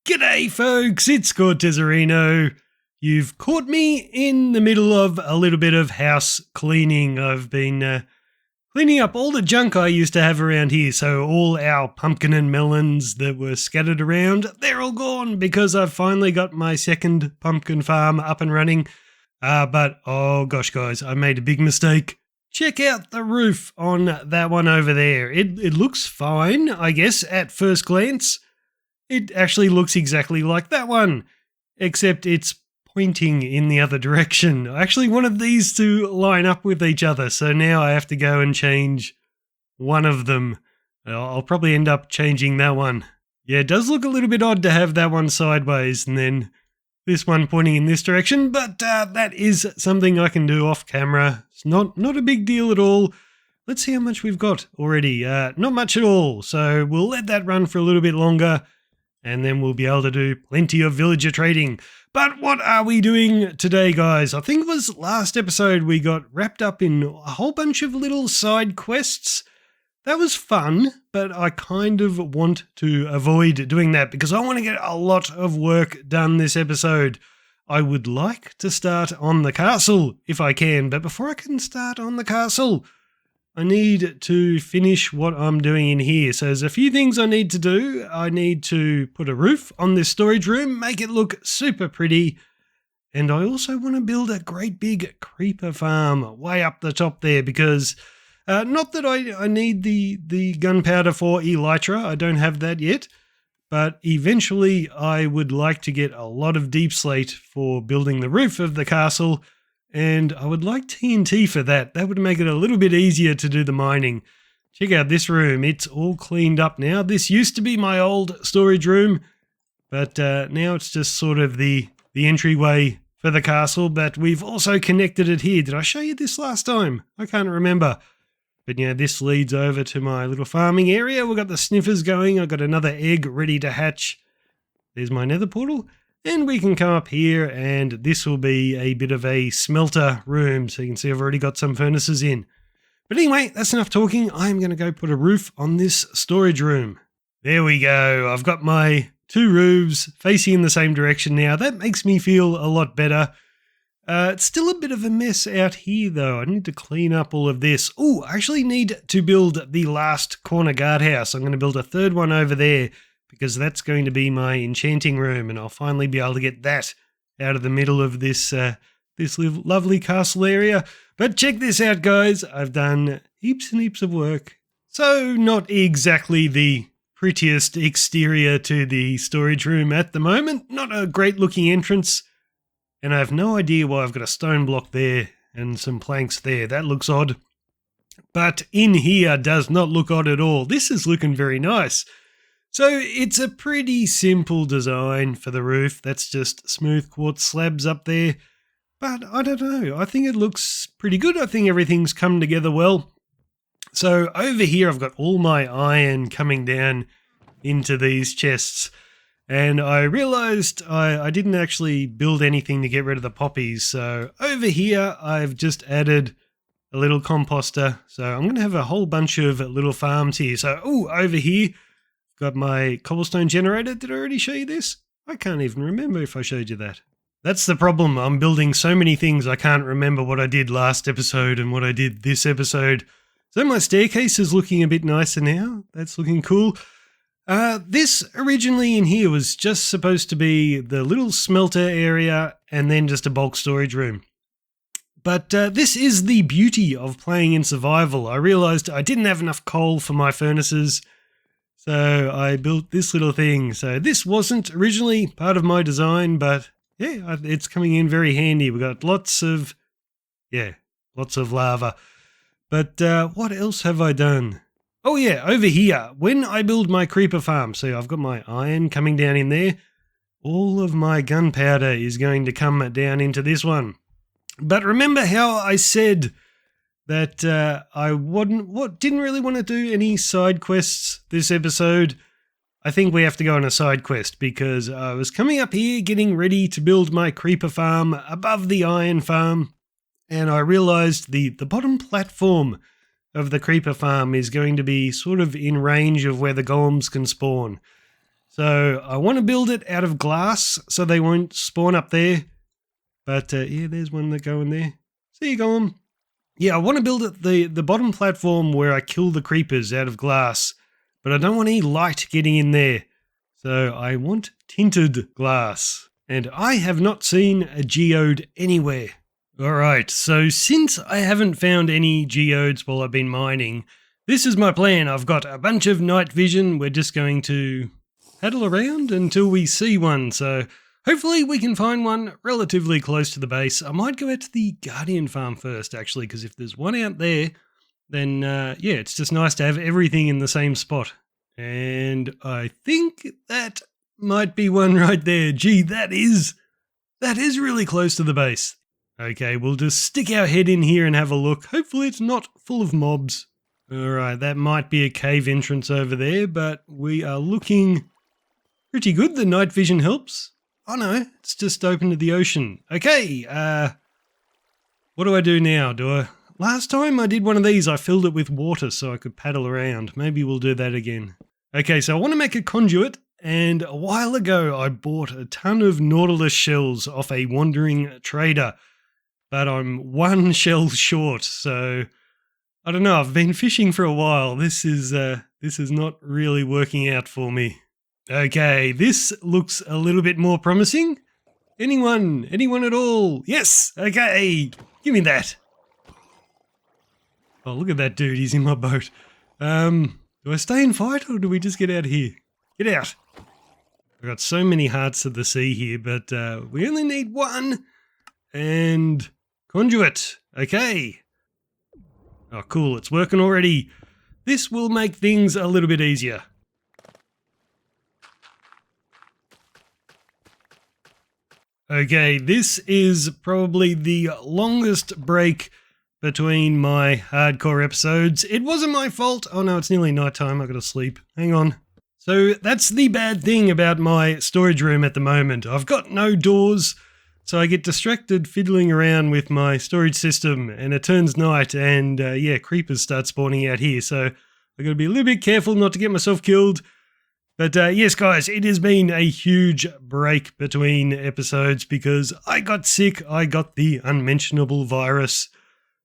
G'day folks, it's Cortezerino. You've caught me in the middle of a little bit of house cleaning. I've been cleaning up all the junk I used to have around here. So all our pumpkin and melons that were scattered around, they're all gone because I've finally got my second pumpkin farm up and running. But oh gosh guys, I made a big mistake. Check out the roof on that one over there. It looks fine, I guess, at first glance. It actually looks exactly like that one, except it's pointing in the other direction. I actually wanted these to line up with each other, so now I have to go and change one of them. I'll probably end up changing that one. Yeah, it does look a little bit odd to have that one sideways and then this one pointing in this direction, but that is something I can do off camera. It's not a big deal at all. Let's see how much we've got already. Not much at all, so we'll let that run for a little bit longer. And then we'll be able to do plenty of villager trading. But what are we doing today, guys? I think it was last episode we got wrapped up in a whole bunch of little side quests. That was fun, but I kind of want to avoid doing that because I want to get a lot of work done this episode. I would like to start on the castle if I can, but before I can start on the castle, I need to finish what I'm doing in here. So there's a few things I need to do. I need to put a roof on this storage room, make it look super pretty. And I also want to build a great big creeper farm way up the top there because not that I need the gunpowder for elytra. I don't have that yet. But eventually I would like to get a lot of deep slate for building the roof of the castle. And I would like TNT for that. That would make it a little bit easier to do the mining. Check out this room. It's all cleaned up now. This used to be my old storage room, but now it's just sort of the entryway for the castle. But we've also connected it here. Did I show you this last time? I can't remember. But yeah, this leads over to my little farming area. We've got the sniffers going. I've got another egg ready to hatch. There's my nether portal. And we can come up here and this will be a bit of a smelter room. So you can see I've already got some furnaces in. But anyway, that's enough talking. I'm going to go put a roof on this storage room. There we go. I've got my two roofs facing in the same direction now. That makes me feel a lot better. It's still a bit of a mess out here though. I need to clean up all of this. Oh, I actually need to build the last corner guardhouse. I'm going to build a third one over there, because that's going to be my enchanting room, and I'll finally be able to get that out of the middle of this lovely castle area. But check this out, guys. I've done heaps and heaps of work. So not exactly the prettiest exterior to the storage room at the moment. Not a great looking entrance. And I have no idea why I've got a stone block there and some planks there. That looks odd. But in here does not look odd at all. This is looking very nice. So it's a pretty simple design for the roof. That's just smooth quartz slabs up there. But I don't know. I think it looks pretty good. I think everything's come together well. So over here I've got all my iron coming down into these chests. And I realized I didn't actually build anything to get rid of the poppies. So over here I've just added a little composter. So I'm going to have a whole bunch of little farms here. So over here, got my cobblestone generator. Did I already show you this? I can't even remember if I showed you that. That's the problem. I'm building so many things I can't remember what I did last episode and what I did this episode. So my staircase is looking a bit nicer now. That's looking cool. This originally in here was just supposed to be the little smelter area and then just a bulk storage room. But this is the beauty of playing in survival. I realized I didn't have enough coal for my furnaces. So I built this little thing. So this wasn't originally part of my design, but yeah, it's coming in very handy. We've got lots of lava. But what else have I done? Oh yeah, over here, when I build my creeper farm, so I've got my iron coming down in there, all of my gunpowder is going to come down into this one. But remember how I said that I didn't really want to do any side quests this episode? I think we have to go on a side quest because I was coming up here getting ready to build my creeper farm above the iron farm, and I realized the bottom platform of the creeper farm is going to be sort of in range of where the golems can spawn. So I want to build it out of glass so they won't spawn up there. But yeah, there's one that go in there. See you going. Yeah, I want to build it the bottom platform where I kill the creepers out of glass. But I don't want any light getting in there. So I want tinted glass. And I have not seen a geode anywhere. Alright, so since I haven't found any geodes while I've been mining, this is my plan. I've got a bunch of night vision. We're just going to paddle around until we see one. So hopefully we can find one relatively close to the base. I might go out to the Guardian farm first, actually, because if there's one out there, then yeah, it's just nice to have everything in the same spot. And I think that might be one right there. Gee, that is really close to the base. Okay, we'll just stick our head in here and have a look. Hopefully it's not full of mobs. Alright, that might be a cave entrance over there, but we are looking pretty good. The night vision helps. Oh no, it's just open to the ocean. Okay, what do I do now? Last time I did one of these, I filled it with water so I could paddle around. Maybe we'll do that again. Okay, so I want to make a conduit, and a while ago I bought a ton of Nautilus shells off a wandering trader, but I'm one shell short, so I don't know. I've been fishing for a while. This is not really working out for me. Okay, this looks a little bit more promising. Anyone at all? Yes, okay, give me that. Oh, look at that dude, he's in my boat. Do I stay and fight or do we just get out of here? Get out. I've got so many hearts of the sea here, but we only need one. And conduit, okay. Oh, cool, it's working already. This will make things a little bit easier. Okay, this is probably the longest break between my hardcore episodes. It wasn't my fault. Oh no, it's nearly nighttime. I gotta sleep. Hang on. So that's the bad thing about my storage room at the moment. I've got no doors, so I get distracted fiddling around with my storage system, and it turns night, and yeah, creepers start spawning out here. So I gotta be a little bit careful not to get myself killed. But yes, guys, it has been a huge break between episodes because I got sick. I got the unmentionable virus.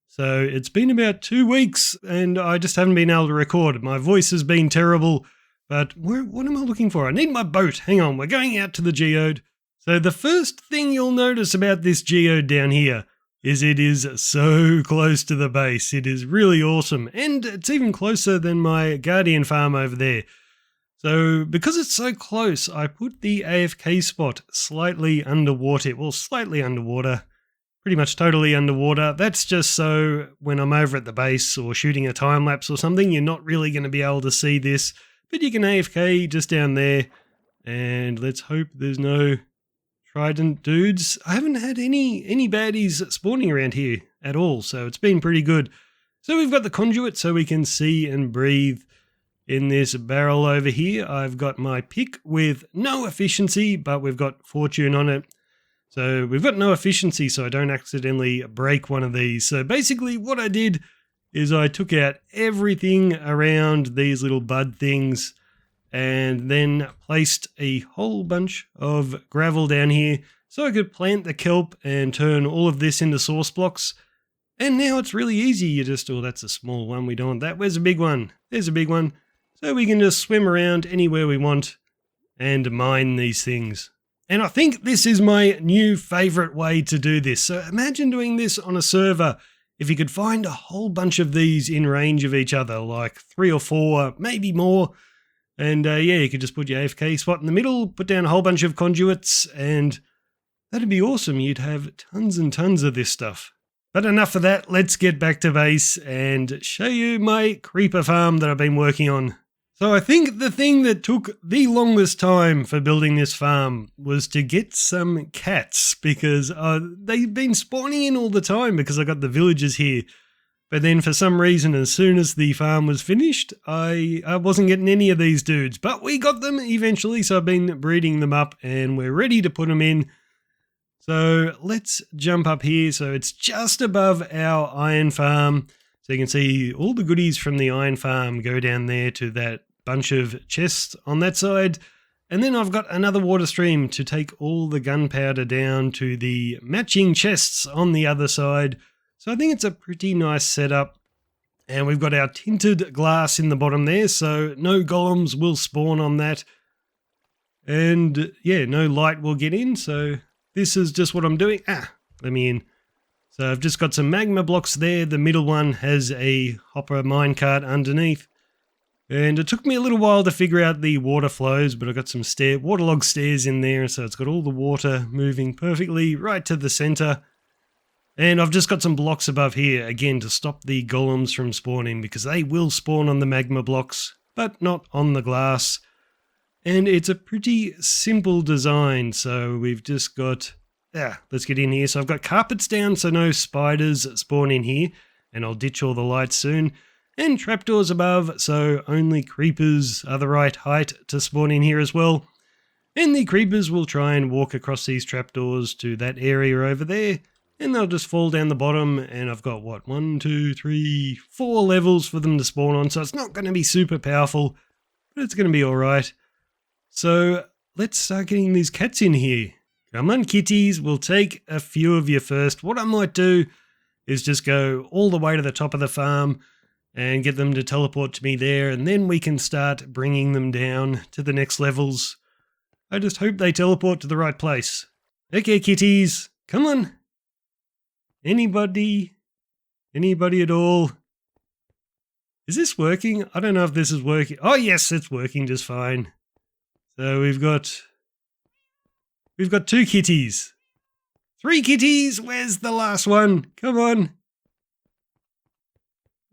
So it's been about 2 weeks and I just haven't been able to record. My voice has been terrible, but what am I looking for? I need my boat. Hang on, we're going out to the geode. So the first thing you'll notice about this geode down here is it is so close to the base. It is really awesome. And it's even closer than my Guardian farm over there. So because it's so close, I put the AFK spot slightly underwater. Well, slightly underwater. Pretty much totally underwater. That's just so when I'm over at the base or shooting a time-lapse or something, you're not really going to be able to see this. But you can AFK just down there. And let's hope there's no trident dudes. I haven't had any baddies spawning around here at all, so it's been pretty good. So we've got the conduit so we can see and breathe in this barrel over here. I've got my pick with no efficiency, but we've got fortune on it. So we've got no efficiency so I don't accidentally break one of these. So basically what I did is I took out everything around these little bud things and then placed a whole bunch of gravel down here so I could plant the kelp and turn all of this into source blocks. And now it's really easy. You just, oh, that's a small one. We don't want that. Where's a big one? There's a big one. So we can just swim around anywhere we want and mine these things. And I think this is my new favorite way to do this. So imagine doing this on a server. If you could find a whole bunch of these in range of each other, like 3 or 4, maybe more. And yeah, you could just put your AFK spot in the middle, put down a whole bunch of conduits, and that'd be awesome. You'd have tons and tons of this stuff. But enough of that. Let's get back to base and show you my creeper farm that I've been working on. So I think the thing that took the longest time for building this farm was to get some cats, because they've been spawning in all the time because I got the villagers here. But then for some reason, as soon as the farm was finished, I wasn't getting any of these dudes. But we got them eventually, so I've been breeding them up and we're ready to put them in. So let's jump up here. So it's just above our iron farm. So you can see all the goodies from the iron farm go down there to that bunch of chests on that side. And then I've got another water stream to take all the gunpowder down to the matching chests on the other side. So I think it's a pretty nice setup. And we've got our tinted glass in the bottom there, so no golems will spawn on that. And yeah, no light will get in, so this is just what I'm doing. Let me in. So I've just got some magma blocks there. The middle one has a hopper minecart underneath. And it took me a little while to figure out the water flows, but I got some waterlogged stairs in there, so it's got all the water moving perfectly right to the center. And I've just got some blocks above here, again, to stop the golems from spawning, because they will spawn on the magma blocks, but not on the glass. And it's a pretty simple design, so we've just got... let's get in here. So I've got carpets down, so no spiders spawn in here, and I'll ditch all the lights soon. And trapdoors above, so only creepers are the right height to spawn in here as well. And the creepers will try and walk across these trapdoors to that area over there, and they'll just fall down the bottom, and I've got, 1, 2, 3, 4 levels for them to spawn on, so it's not going to be super powerful, but it's going to be alright. So let's start getting these cats in here. Come on, kitties, we'll take a few of you first. What I might do is just go all the way to the top of the farm and get them to teleport to me there, and then we can start bringing them down to the next levels. I just hope they teleport to the right place. Okay, kitties, come on. Anybody? Anybody at all? Is this working? I don't know if this is working. Oh yes, it's working just fine. So we've got 2 kitties. 3 kitties, where's the last one? Come on.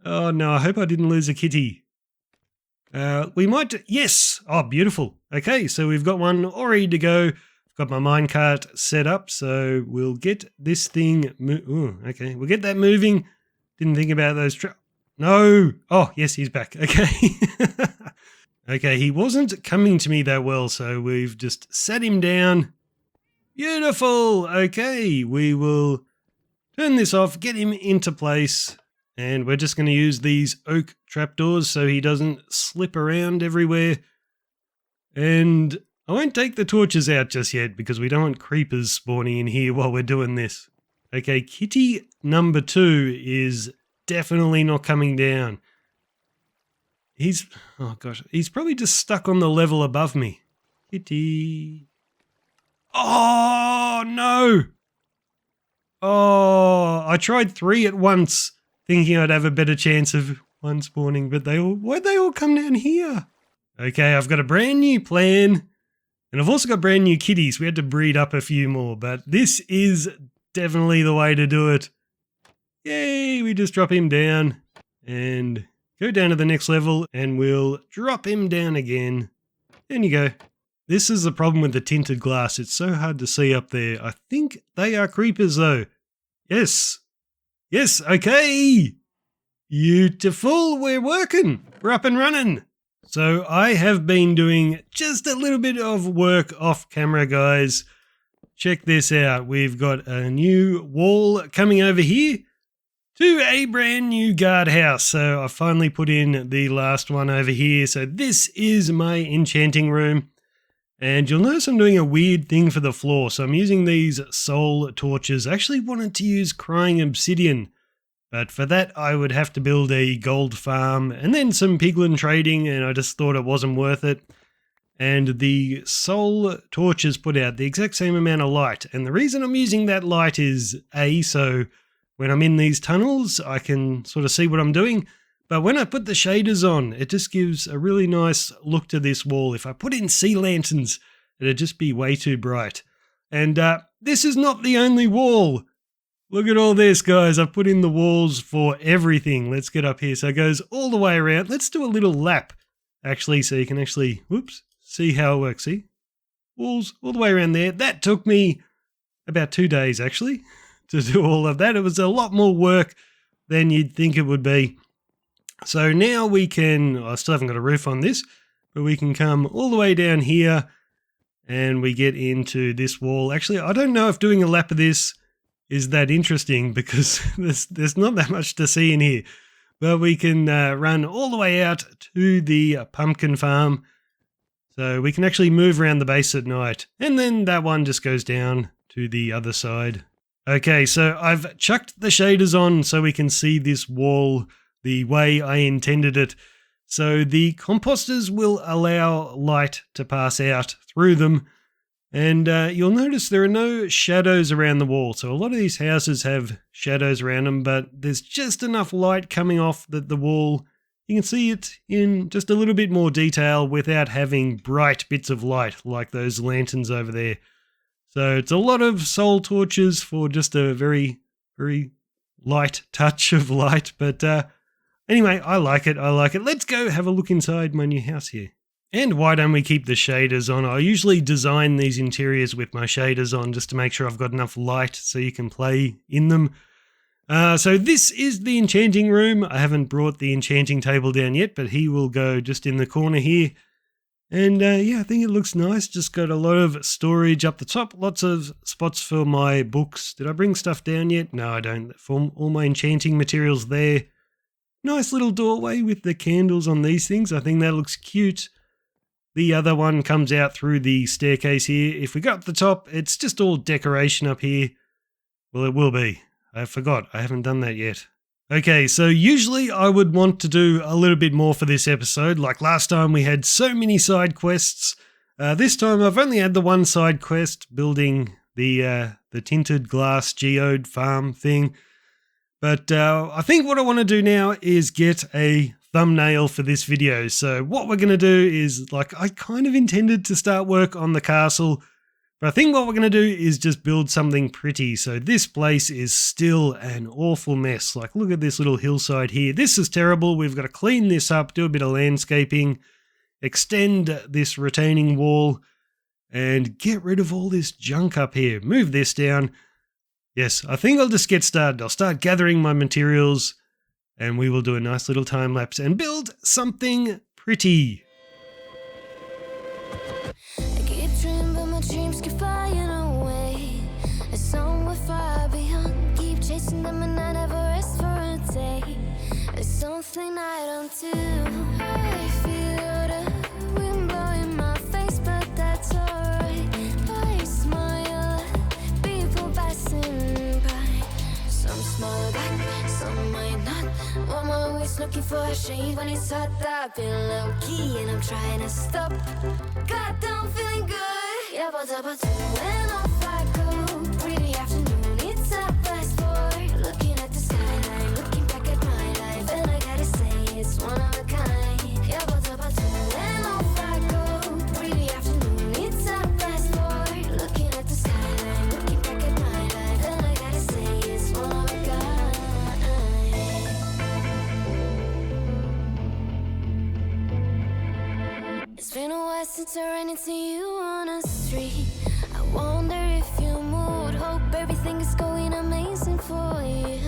Oh no, I hope I didn't lose a kitty. We might, yes! Oh, beautiful. Okay, so we've got one all ready to go. I've got my minecart set up, so we'll get this thing, okay, we'll get that moving. Didn't think about those no! Oh, yes, he's back, okay. Okay, he wasn't coming to me that well, so we've just sat him down. Beautiful! Okay, we will turn this off, get him into place. And we're just going to use these oak trapdoors so he doesn't slip around everywhere. And I won't take the torches out just yet because we don't want creepers spawning in here while we're doing this. Okay, kitty number 2 is definitely not coming down. He's probably just stuck on the level above me. Kitty. Oh, no. Oh, I tried 3 at once, thinking I'd have a better chance of one spawning, but why'd they all come down here? Okay, I've got a brand new plan, and I've also got brand new kitties. We had to breed up a few more, but this is definitely the way to do it. Yay, we just drop him down and go down to the next level, and we'll drop him down again. There you go. This is the problem with the tinted glass. It's so hard to see up there. I think they are creepers though. Yes. Yes, okay. Beautiful, we're working. We're up and running. So I have been doing just a little bit of work off camera, guys. Check this out. We've got a new wall coming over here to a brand new guardhouse. So I finally put in the last one over here. So this is my enchanting room. And you'll notice I'm doing a weird thing for the floor. So I'm using these soul torches. I actually wanted to use crying obsidian, but for that I would have to build a gold farm and then some piglin trading, and I just thought it wasn't worth it. And the soul torches put out the exact same amount of light. And the reason I'm using that light is so when I'm in these tunnels, I can sort of see what I'm doing. But when I put the shaders on, it just gives a really nice look to this wall. If I put in sea lanterns, it'd just be way too bright. And this is not the only wall. Look at all this, guys. I've put in the walls for everything. Let's get up here. So it goes all the way around. Let's do a little lap, actually, so you can actually, see how it works. See? Walls all the way around there. That took me about 2 days, actually, to do all of that. It was a lot more work than you'd think it would be. So now we can, I still haven't got a roof on this, but we can come all the way down here and we get into this wall. Actually, I don't know if doing a lap of this is that interesting because there's not that much to see in here. But we can run all the way out to the pumpkin farm. So we can actually move around the base at night. And then that one just goes down to the other side. Okay, so I've chucked the shaders on so we can see this wall the way I intended it. So the composters will allow light to pass out through them. And you'll notice there are no shadows around the wall. So a lot of these houses have shadows around them, but there's just enough light coming off the wall. You can see it in just a little bit more detail without having bright bits of light like those lanterns over there. So it's a lot of soul torches for just a very, very light touch of light. But anyway, I like it. Let's go have a look inside my new house here. And why don't we keep the shaders on? I usually design these interiors with my shaders on just to make sure I've got enough light so you can play in them. So this is the enchanting room. I haven't brought the enchanting table down yet, but he will go just in the corner here. And yeah, I think it looks nice. Just got a lot of storage up the top. Lots of spots for my books. Did I bring stuff down yet? No, I don't. For all my enchanting materials there. Nice little doorway with the candles on these things. I think that looks cute. The other one comes out through the staircase here. If we go up the top, it's just all decoration up here. Well, it will be. I forgot. I haven't done that yet. Okay, so usually I would want to do a little bit more for this episode. Like last time we had so many side quests. This time I've only had the one side quest, building the tinted glass geode farm thing. But I think what I want to do now is get a thumbnail for this video. So what we're going to do is, like, I kind of intended to start work on the castle, but I think what we're going to do is just build something pretty. So this place is still an awful mess. Like, look at this little hillside here. This is terrible. We've got to clean this up, do a bit of landscaping, extend this retaining wall, and get rid of all this junk up here. Move this down. Yes, I think I'll just get started. I'll start gathering my materials, and we will do a nice little time lapse and build something pretty. I keep dreaming, but my dreams keep flying away. A somewhere far beyond. Keep chasing them and I never rest for a day. There's something I don't do. I feel the wind blowing my face, but that's alright. I smile at people passing by. Some smile back, some might not. I'm always looking for a shade when it's hot. I've been low key and I'm trying to stop. God, I'm feeling good. Yeah, but when off I go. Pretty afternoon, it's a fast forward. Looking at the skyline, looking back at my life, and I gotta say it's one of a kind. Yeah, but when off I go. Pretty afternoon, it's a fast forward. Looking at the skyline, looking back at my life, and I gotta say it's one of a kind. It's been a while since I ran into you on the street. I wonder if you moved. Hope everything is going amazing for you,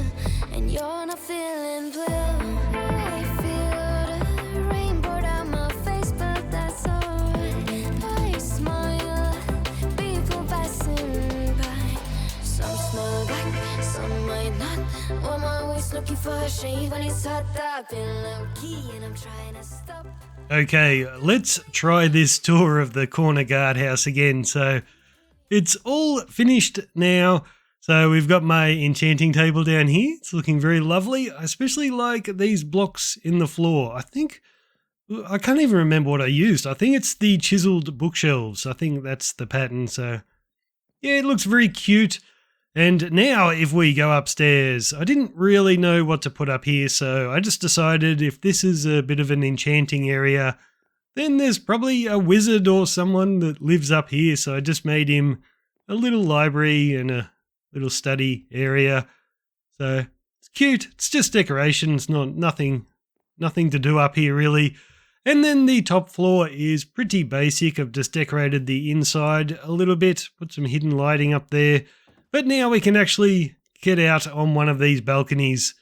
and you're not feeling blue. I feel the rain pour down my face, but that's alright. I smile at people passing by. Some smile back, some might not. I'm always looking for a shade when it's hot. I've been low key and I'm trying to stop. Okay, let's try this tour of the corner guardhouse again. So it's all finished now. So we've got my enchanting table down here. It's looking very lovely. I especially like these blocks in the floor. I can't even remember what I used. I think it's the chiseled bookshelves. I think that's the pattern. So yeah, it looks very cute. And now if we go upstairs, I didn't really know what to put up here, so I just decided if this is a bit of an enchanting area, then there's probably a wizard or someone that lives up here, so I just made him a little library and a little study area. So it's cute, it's just decoration, it's nothing to do up here really. And then the top floor is pretty basic. I've just decorated the inside a little bit, put some hidden lighting up there. But now we can actually get out on one of these balconies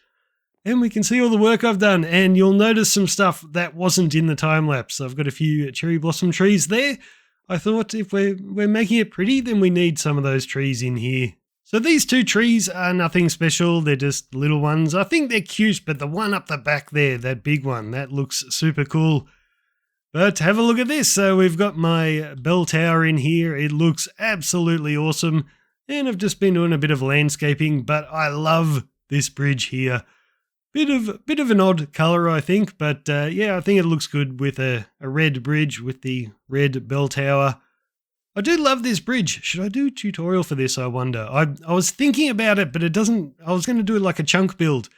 and we can see all the work I've done. And you'll notice some stuff that wasn't in the time lapse. I've got a few cherry blossom trees there. I thought if we're making it pretty, then we need some of those trees in here. So these two trees are nothing special. They're just little ones. I think they're cute, but the one up the back there, that big one, that looks super cool. But have a look at this. So we've got my bell tower in here. It looks absolutely awesome. And I've just been doing a bit of landscaping, but I love this bridge here. Bit of an odd colour, I think, but yeah, I think it looks good with a red bridge with the red bell tower. I do love this bridge. Should I do a tutorial for this, I wonder? I was thinking about it, but it doesn't... I was going to do it like a chunk build,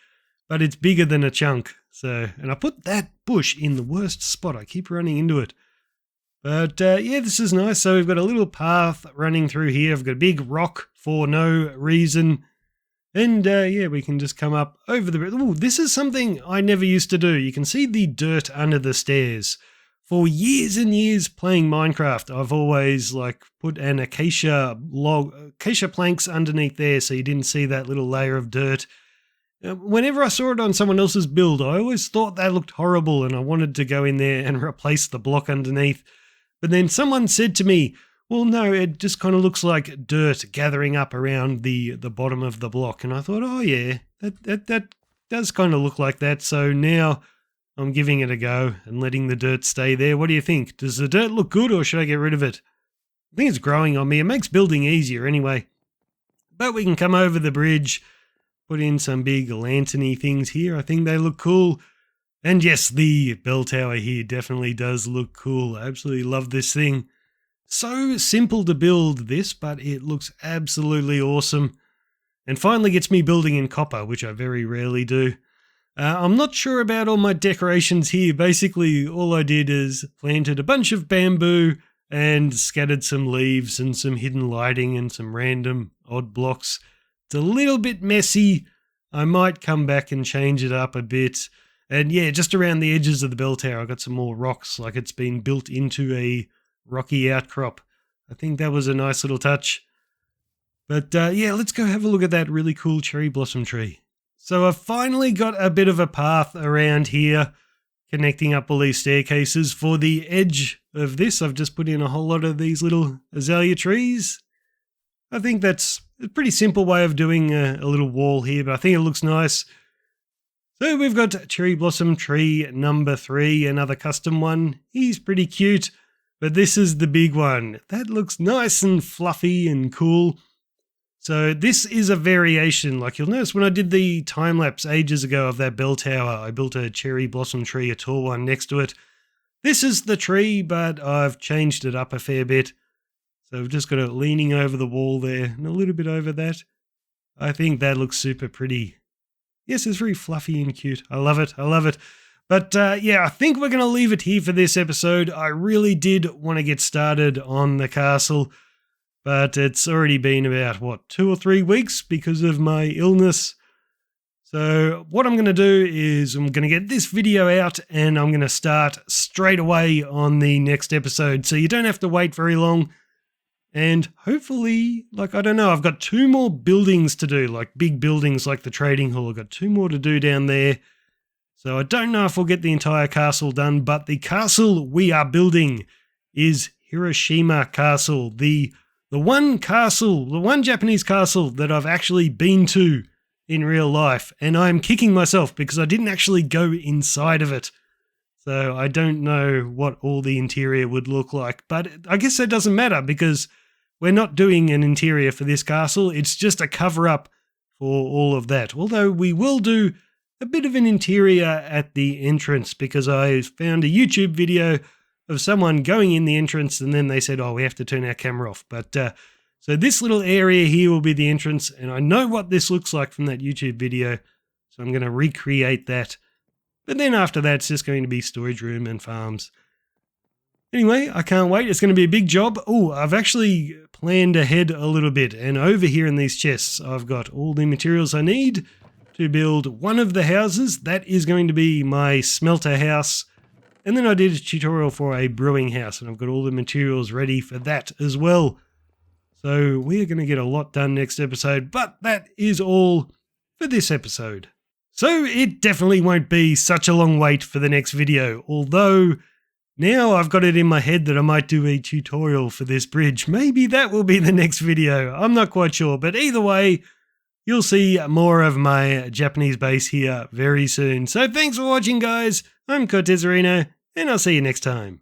but it's bigger than a chunk. So, and I put that bush in the worst spot. I keep running into it. But yeah, this is nice. So we've got a little path running through here. I've got a big rock for no reason. And yeah, we can just come up over the... Ooh, this is something I never used to do. You can see the dirt under the stairs. For years and years playing Minecraft, I've always like put an acacia planks underneath there so you didn't see that little layer of dirt. Whenever I saw it on someone else's build, I always thought that looked horrible and I wanted to go in there and replace the block underneath. But then someone said to me, well, no, it just kind of looks like dirt gathering up around the bottom of the block. And I thought, oh yeah, that does kind of look like that. So now I'm giving it a go and letting the dirt stay there. What do you think? Does the dirt look good or should I get rid of it? I think it's growing on me. It makes building easier anyway. But we can come over the bridge, put in some big lantern-y things here. I think they look cool. And yes, the bell tower here definitely does look cool. I absolutely love this thing. So simple to build this, but it looks absolutely awesome. And finally gets me building in copper, which I very rarely do. I'm not sure about all my decorations here. Basically, all I did is planted a bunch of bamboo and scattered some leaves and some hidden lighting and some random odd blocks. It's a little bit messy. I might come back and change it up a bit. And yeah, just around the edges of the bell tower, I got some more rocks, like it's been built into a rocky outcrop. I think that was a nice little touch. But yeah, let's go have a look at that really cool cherry blossom tree. So I've finally got a bit of a path around here, connecting up all these staircases. For the edge of this, I've just put in a whole lot of these little azalea trees. I think that's a pretty simple way of doing a little wall here, but I think it looks nice. So we've got cherry blossom tree number 3, another custom one. He's pretty cute, but this is the big one. That looks nice and fluffy and cool. So this is a variation. Like you'll notice when I did the time-lapse ages ago of that bell tower, I built a cherry blossom tree, a tall one next to it. This is the tree, but I've changed it up a fair bit. So I've just got it leaning over the wall there and a little bit over that. I think that looks super pretty. Yes, it's very fluffy and cute. I love it. I love it. But yeah, I think we're going to leave it here for this episode. I really did want to get started on the castle, but it's already been about, 2 or 3 weeks because of my illness. So what I'm going to do is I'm going to get this video out and I'm going to start straight away on the next episode. So you don't have to wait very long. And hopefully, like, I don't know, I've got 2 more buildings to do, like big buildings like the trading hall. I've got 2 more to do down there. So I don't know if we'll get the entire castle done, but the castle we are building is Hiroshima Castle, the one Japanese castle that I've actually been to in real life. And I'm kicking myself because I didn't actually go inside of it. So I don't know what all the interior would look like, but I guess that doesn't matter because we're not doing an interior for this castle. It's just a cover-up for all of that. Although we will do a bit of an interior at the entrance because I found a YouTube video of someone going in the entrance and then they said, oh, we have to turn our camera off. But so this little area here will be the entrance and I know what this looks like from that YouTube video. So I'm going to recreate that. But then after that, it's just going to be storage room and farms. Anyway, I can't wait. It's going to be a big job. Oh, I've actually planned ahead a little bit. And over here in these chests, I've got all the materials I need to build one of the houses. That is going to be my smelter house. And then I did a tutorial for a brewing house. And I've got all the materials ready for that as well. So we're going to get a lot done next episode. But that is all for this episode. So it definitely won't be such a long wait for the next video. Although now I've got it in my head that I might do a tutorial for this bridge. Maybe that will be the next video. I'm not quite sure. But either way, you'll see more of my Japanese base here very soon. So thanks for watching, guys. I'm Cortezerino, and I'll see you next time.